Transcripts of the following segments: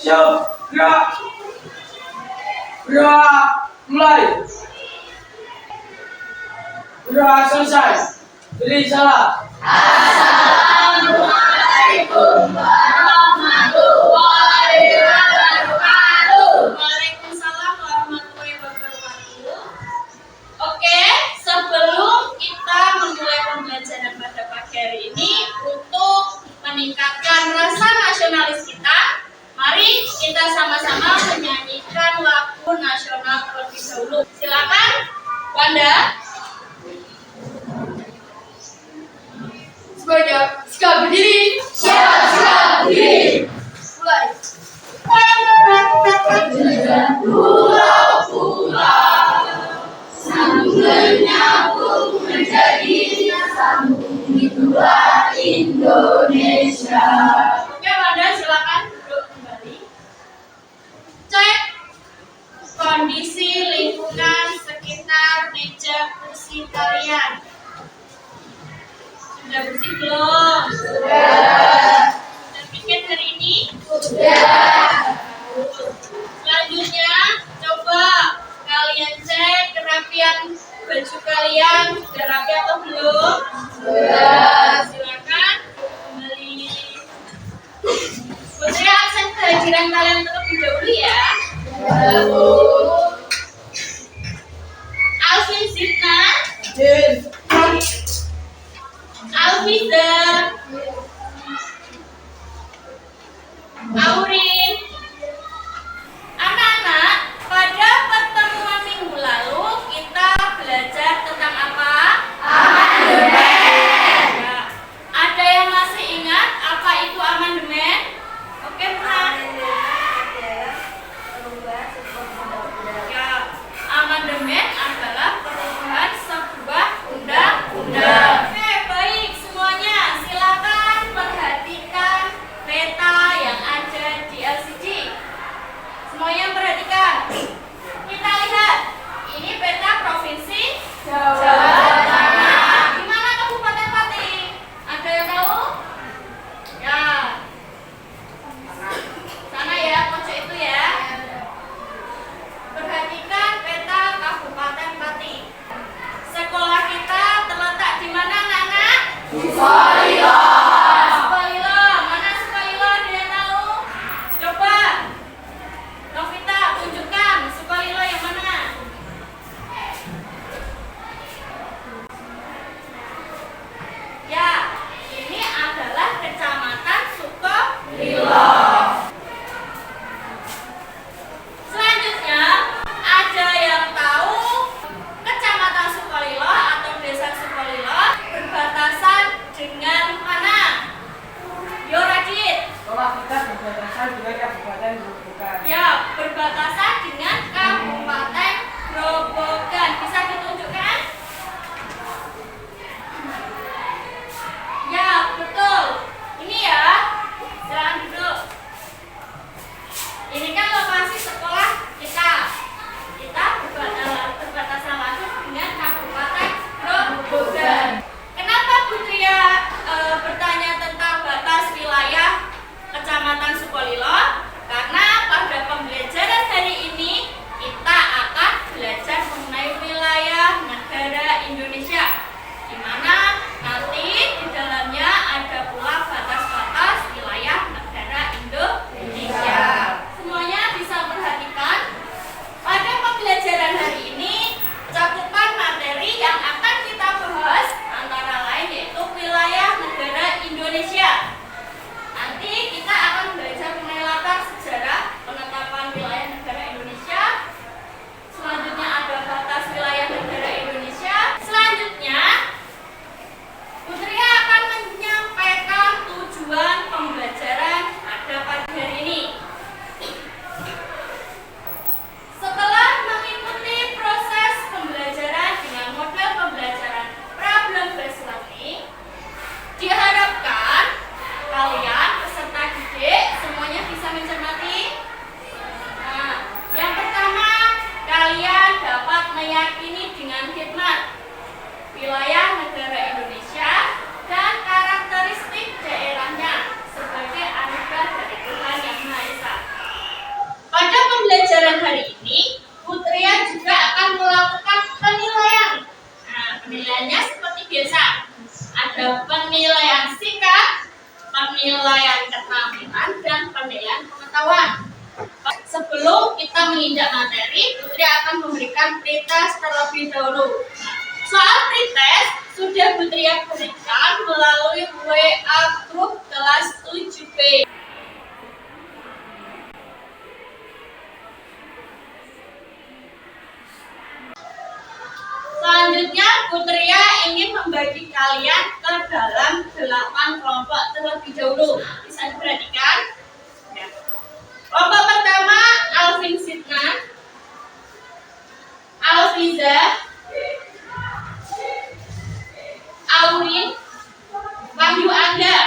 Siap, gerak. Gerak, mulai. Gerak selesai. Beri salam. Assalamualaikum warahmatullahi wabarakatuh. Waalaikumsalam warahmatullahi wabarakatuh. Oke, sebelum kita memulai pembelajaran pada pagi hari ini untuk meningkatkan rasa nasionalis kita, mari kita sama-sama menyanyikan lagu nasional terlebih dahulu. Silakan, Wanda. Semuanya sikap berdiri. Siap berdiri. Mulai. Pulau-pulau sambung menyambung menjadi sambung itulah Indonesia. Oke, Wanda, silakan duduk kembali. Cek kondisi lingkungan sekitar meja kursi kalian. Sudah bersih belum? Sudah. Sudah pikir hari ini? Sudah. Selanjutnya, coba kalian cek kerapian baju kalian. Sudah rapi atau belum? Sudah. Silakan kembali. Putri, absen kehadiran kalian terlebih dahulu ya. Alvin Zidna. Alvida, Aurin. Anak-anak, pada pertemuan minggu lalu kita belajar tentang apa? Amandemen. Ya. Ada yang masih ingat apa itu amandemen? Oke, Pernah? Ya, amandemen adalah perubahan sebuah undang-undang. Oke, baik semuanya. Silakan perhatikan peta yang ada di LCD. Semuanya perhatikan. Kita lihat. Ini peta provinsi Jawa Tengah. Di mana Kabupaten Pati? Ada yang tahu? Ya. Sana ya, pojok itu ya. Perhatikan peta Kabupaten Pati. Sekolah kita terletak di mana, anak-anak? Sukolilo. Sukolilo. Mana Sukolilo? Ada yang tahu? Coba. Novita, tunjukkan Sukolilo yang mana? Ya, ini adalah Kecamatan Sukolilo. Selanjutnya, ada yang tahu Kecamatan Sukolilo atau Desa Sukolilo berbatasan dengan mana? Yo, Radit. Sekolah kita berbatasan dengan Kabupaten Grobogan. Ya, berbatasan dengan Kabupaten Grobogan. Bisa ditunjukkan? Ya, betul. Ini ya. Silakan duduk. Ini kan lokasi sekolah kita. Kita berbatasan langsung dengan Kabupaten Grobogan. Kenapa Putria bertanya tentang batas wilayah Kecamatan Sukolilo? Karena pada pembelajaran hari penilaian keterampilan dan penilaian pengetahuan. Sebelum kita menginjak materi, Putri akan memberikan pretest terlebih dahulu. Soal pretest sudah Putri berikan melalui WA grup kelas 7B. Selanjutnya, Putria ingin membagi kalian ke dalam 8 kelompok terlebih dahulu. Bisa diperhatikan? Ya. Kelompok pertama, Alvin Sidna, Alfiza, Aurin, Wahyu Anda.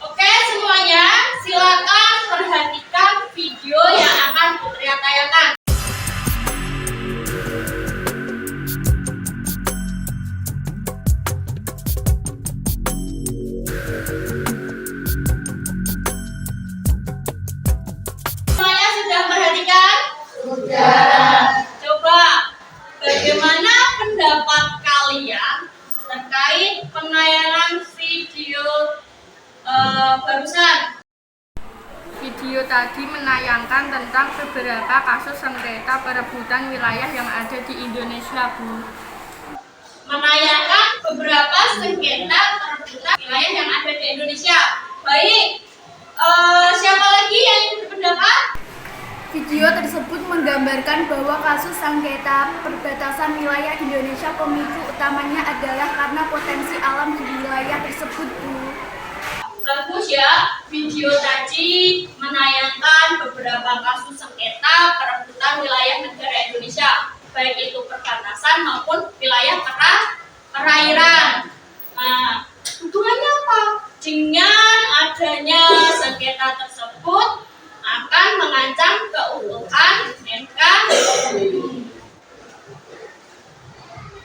Oke semuanya, silakan perhatikan video yang akan Putria tayangkan. Semuanya sudah perhatikan? Sudah. Coba, bagaimana pendapat kalian terkait penayangan video barusan? Video tadi menayangkan tentang beberapa kasus sengketa perebutan wilayah yang ada di Indonesia, Bu. Menayangkan beberapa sengketa perebutan wilayah yang ada di Indonesia. Baik, siapa lagi yang ingin berpendapat? Video tersebut menggambarkan bahwa kasus sengketa perbatasan wilayah Indonesia pemicu utamanya adalah karena potensi alam di wilayah tersebut, Bu. Bagus ya, video tadi menayangkan beberapa kasus sengketa perebutan wilayah negara Indonesia, baik itu perbatasan maupun wilayah perairan. Nah, hubungannya apa? Dengan adanya sengketa tersebut akan mengancam keutuhan NKRI.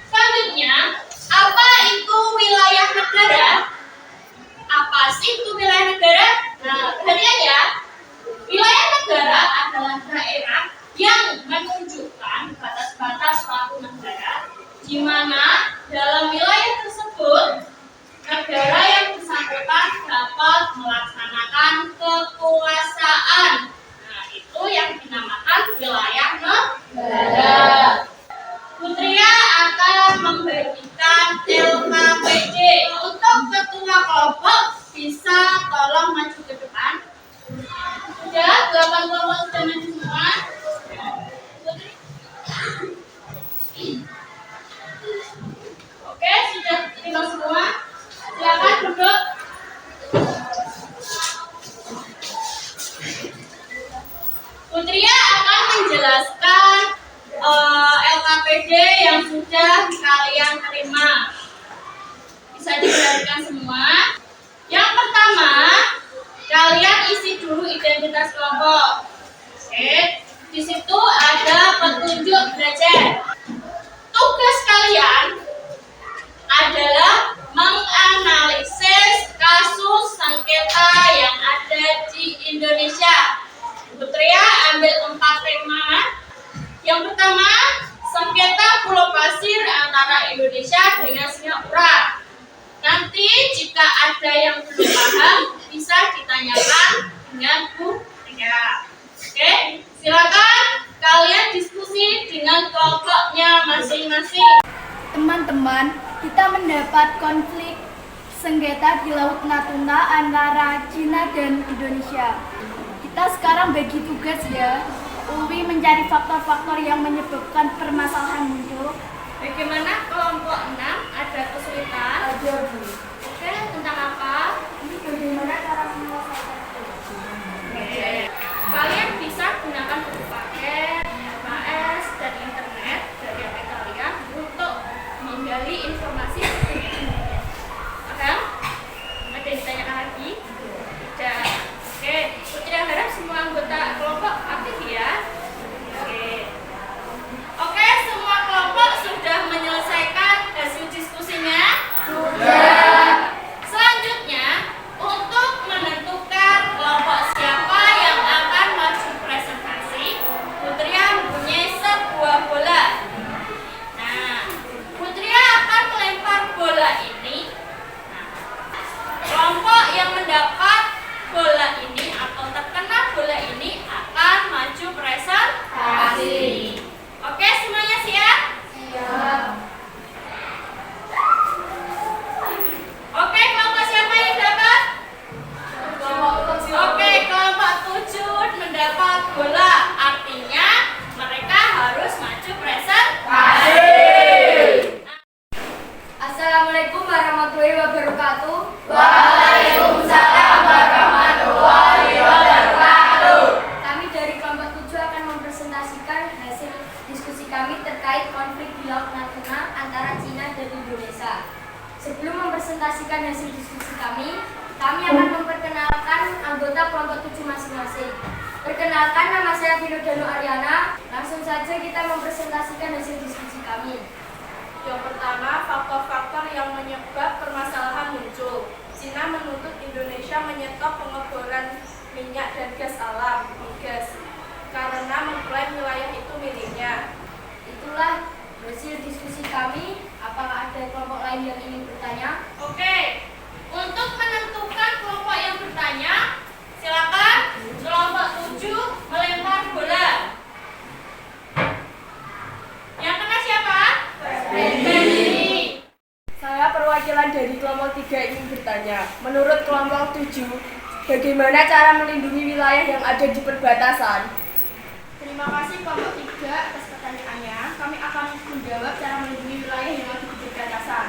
Selanjutnya, apa itu wilayah negara? Apa sih itu wilayah negara? Nah, perhatian ya. Wilayah negara adalah daerah yang menunjukkan batas-batas suatu negara, di mana dalam wilayah tersebut negara yang bersangkutan dapat melaksanakan kekuasaan. Nah, itu yang dinamakan wilayah negara. Putria akan membagikan LKPD. Untuk ketua kelompok bisa tolong maju ke depan. Sudah, 8 kelompok sudah maju semua. Putri. Oke, sudah terima semua. Silakan duduk. Putria akan menjelaskan LKPD yang sudah kalian terima. Bisa diperhatikan semua. Yang pertama, kalian isi dulu identitas kelompok. Oke, di situ ada petunjuk belajar. Tugas kalian adalah menganalisis kasus sengketa yang ada di Indonesia. Putria ambil 4 tema. Yang pertama, sengketa Pulau Pasir antara Indonesia dengan Singapura. Nanti jika ada yang belum paham, bisa ditanyakan dengan Bu Ria. Oke, silakan kalian diskusi dengan kelompoknya masing-masing. Teman-teman, kita mendapat konflik sengketa di Laut Natuna antara Cina dan Indonesia. Kita sekarang bagi tugas ya. Uwi mencari faktor-faktor yang menyebabkan permasalahan muncul. Bagaimana kelompok 6 ada kesulitan? Ada, Bu. Oke, tentang apa? Ini bagaimana cara menyelesaikan itu? Oke. Kalian bisa gunakan buku paket, LKS, dan internet dari HP kalian untuk menggali informasi. Paham? Ada yang ditanyakan lagi? Tidak. Oke, Putri harap semua anggota kelompok aktif ya. Oke, semua kelompok sudah menyelesaikan hasil diskusinya? Sudah. Selanjutnya, mendapat bola ini atau terkena bola ini akan maju presentasi. Oke, semuanya siap? Siap. Oke, kelompok siapa yang dapat? Oke, kelompok 7 mendapat bola. Artinya mereka harus maju presentasi. Assalamualaikum warahmatullahi wabarakatuh. Waalaikumsalam warahmatullahi wabarakatuh. Kami dari kelompok 7 akan mempresentasikan hasil diskusi kami terkait konflik di Laut Natuna antara Cina dan Indonesia. Sebelum mempresentasikan hasil diskusi kami akan memperkenalkan anggota kelompok 7 masing-masing. Perkenalkan, nama saya Vino Danu Aryana. Langsung saja kita mempresentasikan hasil diskusi kami. Yang pertama, faktor-faktor yang menyebab permasalahan muncul. Cina menuntut Indonesia menyetop pengeboran minyak dan gas alam, migas, karena mengklaim wilayah itu miliknya. Itulah hasil diskusi kami. Apakah ada kelompok lain yang ingin bertanya? Oke, untuk menentukan kelompok yang bertanya, silakan kelompok 7 melempar bola. Yang kena siapa? Saya perwakilan dari kelompok 3 ingin bertanya. Menurut kelompok 7, bagaimana cara melindungi wilayah yang ada di perbatasan? Terima kasih kelompok 3 atas pertanyaannya. Kami akan menjawab cara melindungi wilayah yang ada di perbatasan.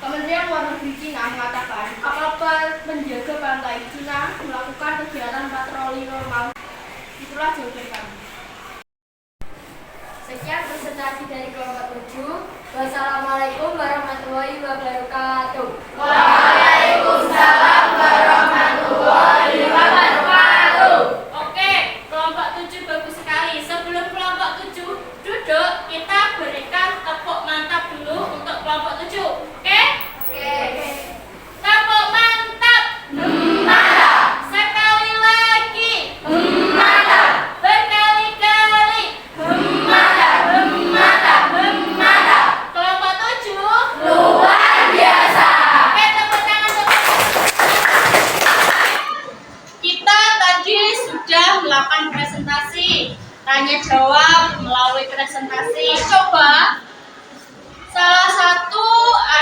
Kementerian Luar Negeri Cina mengatakan kapal penjaga pantai Cina melakukan kegiatan patroli normal. Itulah jawaban kami. Sekian presentasi dari kelompok 7. Wassalamualaikum warahmatullahi wabarakatuh. Waalaikumsalam warahmatullahi wabarakatuh. Oke, kelompok 7 bagus sekali. Sebelum kelompok 7 duduk, kita berikan tepuk mantap dulu untuk kelompok 7. Oke? Oke. Tepuk mantap. Mantap. Sekali lagi. Mantap. Berkali-kali. Mantap. Mantap. Mantap. Kelompok 7. Luar biasa. Oke, tepuk tangan untuk kita tadi sudah melakukan presentasi, tanya jawab melalui presentasi. Coba salah satu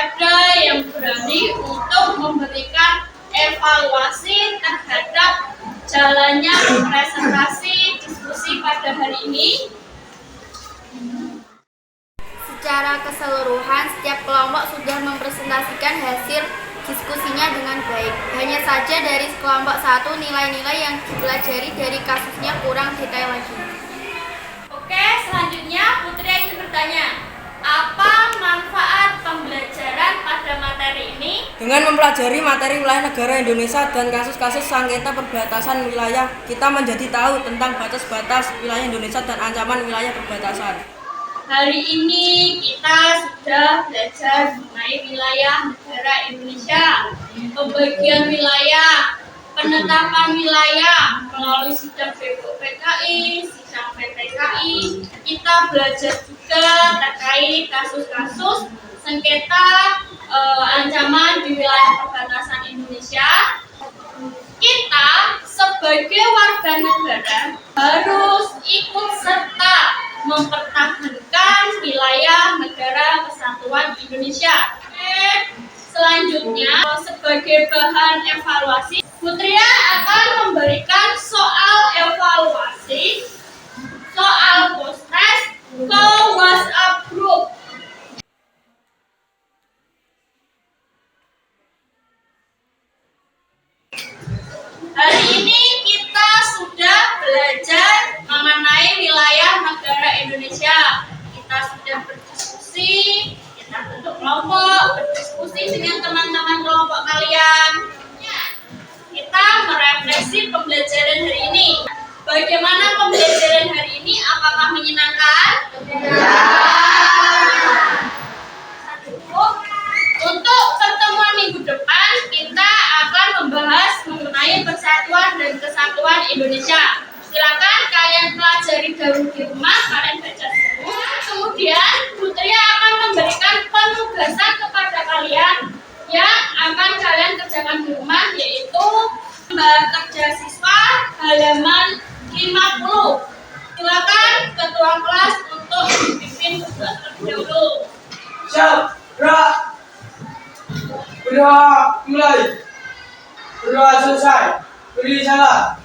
ada yang berani untuk memberikan evaluasi terhadap jalannya presentasi diskusi pada hari ini. Secara keseluruhan, setiap kelompok sudah mempresentasikan hasil diskusinya dengan baik. Hanya saja dari kelompok 1 nilai-nilai yang dipelajari dari kasusnya kurang detail lagi. Oke, selanjutnya Putri ingin bertanya, apa manfaat pembelajaran pada materi ini? Dengan mempelajari materi wilayah negara Indonesia dan kasus-kasus sengketa perbatasan wilayah, kita menjadi tahu tentang batas-batas wilayah Indonesia dan ancaman wilayah perbatasan. Hari ini kita sudah belajar mengenai wilayah negara Indonesia, pembagian wilayah, penetapan wilayah melalui sidang PKI, sidang PPKI. Kita belajar juga terkait kasus-kasus sengketa ancaman di wilayah perbatasan Indonesia. Kita sebagai warga negara harus ikut serta mempertahankan wilayah negara kesatuan Indonesia. Selanjutnya, sebagai bahan evaluasi, Putria akan memberikan soal evaluasi, soal post-test ke WhatsApp group. Hari ini kita sudah belajar mengenai wilayah negara Indonesia. Kita sudah berdiskusi, kita bentuk kelompok, berdiskusi dengan teman-teman kelompok kalian. Kita merefleksi pembelajaran hari ini. Bagaimana pembelajaran hari ini? Apakah menyenangkan? Untuk pertemuan minggu depan, kita akan membahas mengenai persatuan dan kesatuan Indonesia. Silakan kalian pelajari dahulu di rumah, kalian baca dulu. Kemudian Putri akan memberikan penugasan kepada kalian yang akan kalian kerjakan di rumah, yaitu kerja siswa halaman 50. Silakan ketua kelas untuk dipimpin berdoa terlebih dahulu. Siap, gerak. Berdoa mulai. Berdoa selesai. Beri salam.